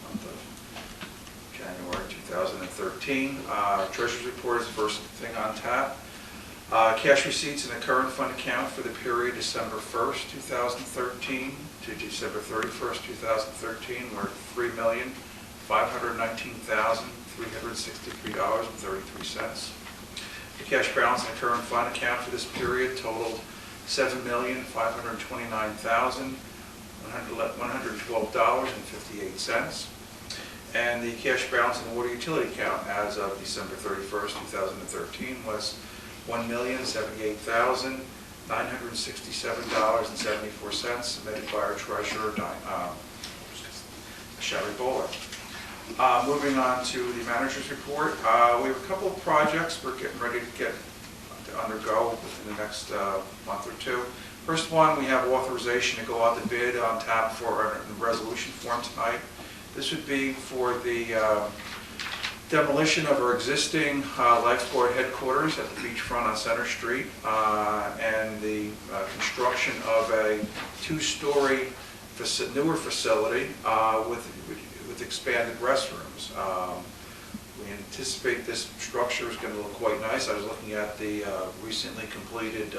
month of January 2013. Treasurer's report is the first thing on tap. Cash receipts in the current fund account for the period December 1st, 2013 to December 31st, 2013 were $3,519,363.33. The cash balance in the current fund account for this period totaled $7,529,112.58. And the cash balance in the water utility account as of December 31st, 2013 was $1,078,967.74, submitted by our treasurer, Sherry Bowler. Moving on to the manager's report, we have a couple of projects we're getting ready to undergo within the next month or two. First one, we have authorization to go out to bid on tap for our resolution form tonight. This would be for the demolition of our existing lifeguard headquarters at the beachfront on Center Street and the construction of a two-story newer facility with expanded restrooms. We anticipate this structure is going to look quite nice. I was looking at the recently completed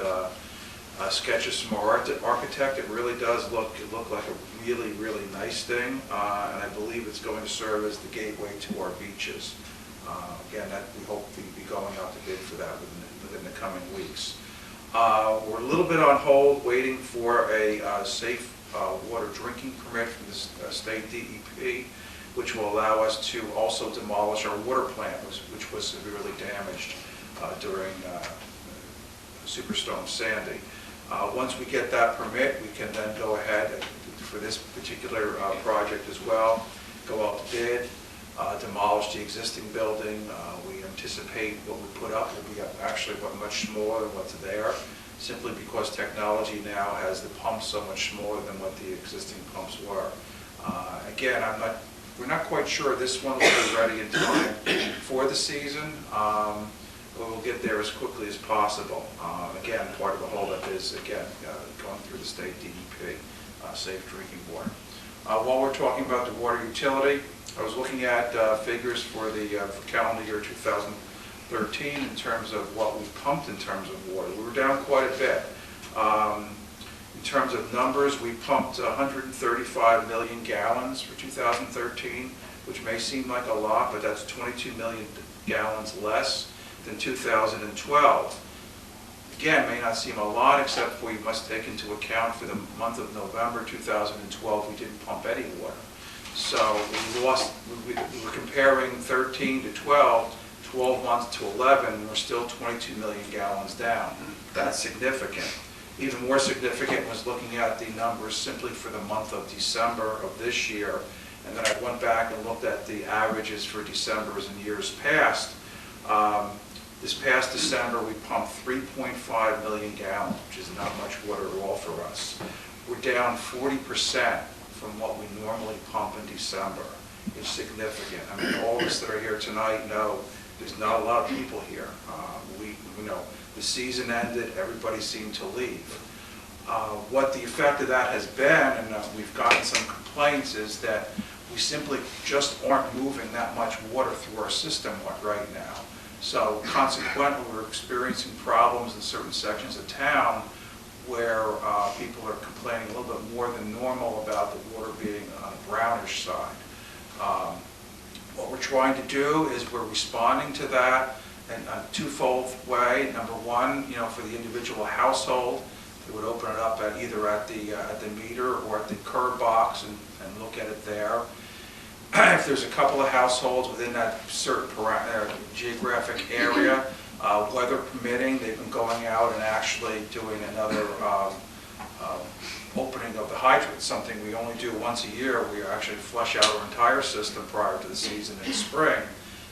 sketches from our architect. It really does look like a really nice thing, and I believe it's going to serve as the gateway to our beaches. Again, that we hope to be going out to bid for that within the coming weeks. We're a little bit on hold, waiting for a safe water drinking permit from the state DEP, which will allow us to also demolish our water plant, which was severely damaged during Superstorm Sandy. Once we get that permit, we can then go ahead for this particular project as well, go out to bid, demolish the existing building. We anticipate what we put up will be actually much smaller than what's there, simply because technology now has the pumps so much smaller than what the existing pumps were. Again, we're not quite sure this one will be ready in time for the season. But we'll get there as quickly as possible. Again, part of the holdup is, again, going through the state DEP, safe drinking water. While we're talking about the water utility, I was looking at figures for the for calendar year 2013 in terms of what we pumped in terms of water. We were down quite a bit. In terms of numbers, we pumped 135 million gallons for 2013, which may seem like a lot, but that's 22 million gallons less than 2012. Again, may not seem a lot, except we must take into account for the month of November 2012, we didn't pump any water. So we were comparing 13 to 12, 12 months to 11, and we're still 22 million gallons down. That's significant. Even more significant was looking at the numbers simply for the month of December of this year, and then I went back and looked at the averages for Decembers in years past. This past December, we pumped 3.5 million gallons, which is not much water at all for us. We're down 40% from what we normally pump in December. It's significant. I mean, all of us that are here tonight know there's not a lot of people here. We know the season ended, everybody seemed to leave. What the effect of that has been, and we've gotten some complaints, is that we simply just aren't moving that much water through our system right now. So consequently, we're experiencing problems in certain sections of town where people are complaining a little bit more than normal about the water being on the brownish side. What we're trying to do is we're responding to that in a twofold way. Number one, for the individual household, they would open it up either at the meter or at the curb box and look at it there. If there's a couple of households within that certain geographic area, weather permitting, they've been going out and actually doing another opening of the hydrant, something we only do once a year. We actually flush out our entire system prior to the season in spring.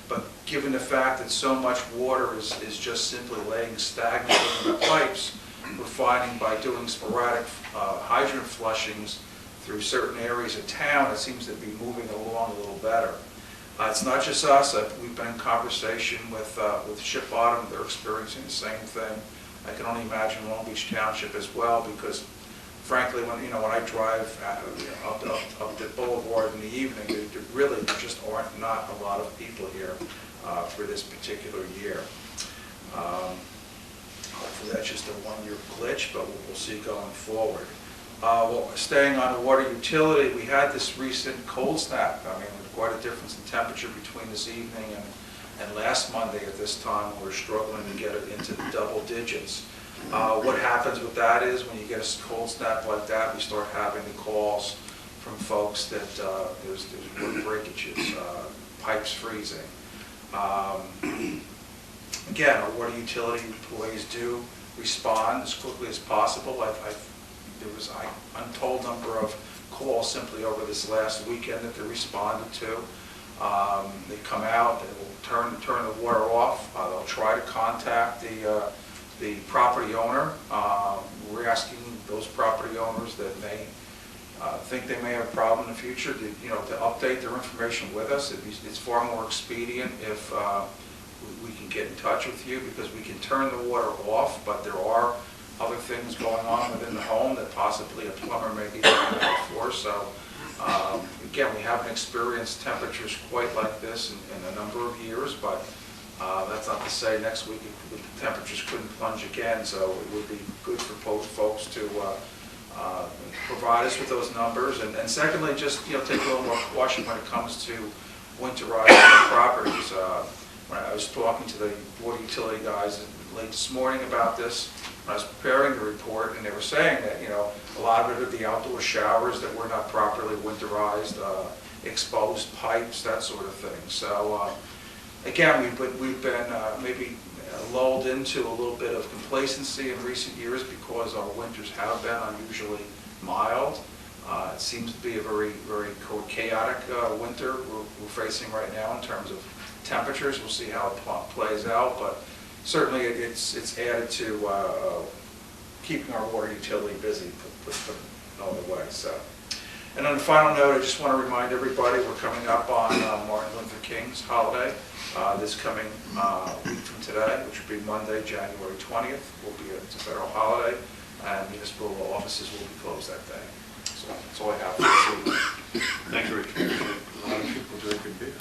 But given the fact that so much water is just simply laying stagnant in the pipes, we're finding by doing sporadic hydrant flushings through certain areas of town, it seems to be moving along a little better. It's not just us. We've been in conversation with Ship Bottom. They're experiencing the same thing. I can only imagine Long Beach Township as well, because frankly, when I drive up the boulevard in the evening, there just aren't not a lot of people here for this particular year. Hopefully that's just a one-year glitch, but we'll see going forward. Well, staying on the water utility, we had this recent cold snap. I mean, with quite a difference in temperature between this evening and last Monday at this time. We're struggling to get it into the double digits. What happens with that is when you get a cold snap like that, we start having the calls from folks that there's wood breakages, pipes freezing. Again, our water utility employees do respond as quickly as possible. There was an untold number of calls simply over this last weekend that they responded to. They come out, they will turn the water off. They'll try to contact the property owner. We're asking those property owners that may think they may have a problem in the future to update their information with us. It's far more expedient if we can get in touch with you, because we can turn the water off, but there are other things going on within the home that possibly a plumber may be looking out for. So again, we haven't experienced temperatures quite like this in a number of years, but that's not to say next week the temperatures couldn't plunge again. So it would be good for folks to provide us with those numbers, and secondly, just take a little more caution when it comes to winterizing properties. When I was talking to the water utility guys late this morning about this, when I was preparing the report, and they were saying that a lot of it are the outdoor showers that were not properly winterized, exposed pipes, that sort of thing. So again, we've been maybe lulled into a little bit of complacency in recent years because our winters have been unusually mild. It seems to be a very, very chaotic winter we're facing right now in terms of temperatures. We'll see how it plays out, but certainly it's added to keeping our water utility busy, put them on the way. So, and on the final note, I just want to remind everybody we're coming up on Martin Luther King's holiday this coming week from today, which will be Monday, January 20th. It's a federal holiday, and municipal offices will be closed that day. So that's all I have for this evening. Thanks, Rich. A lot of people drinking beer.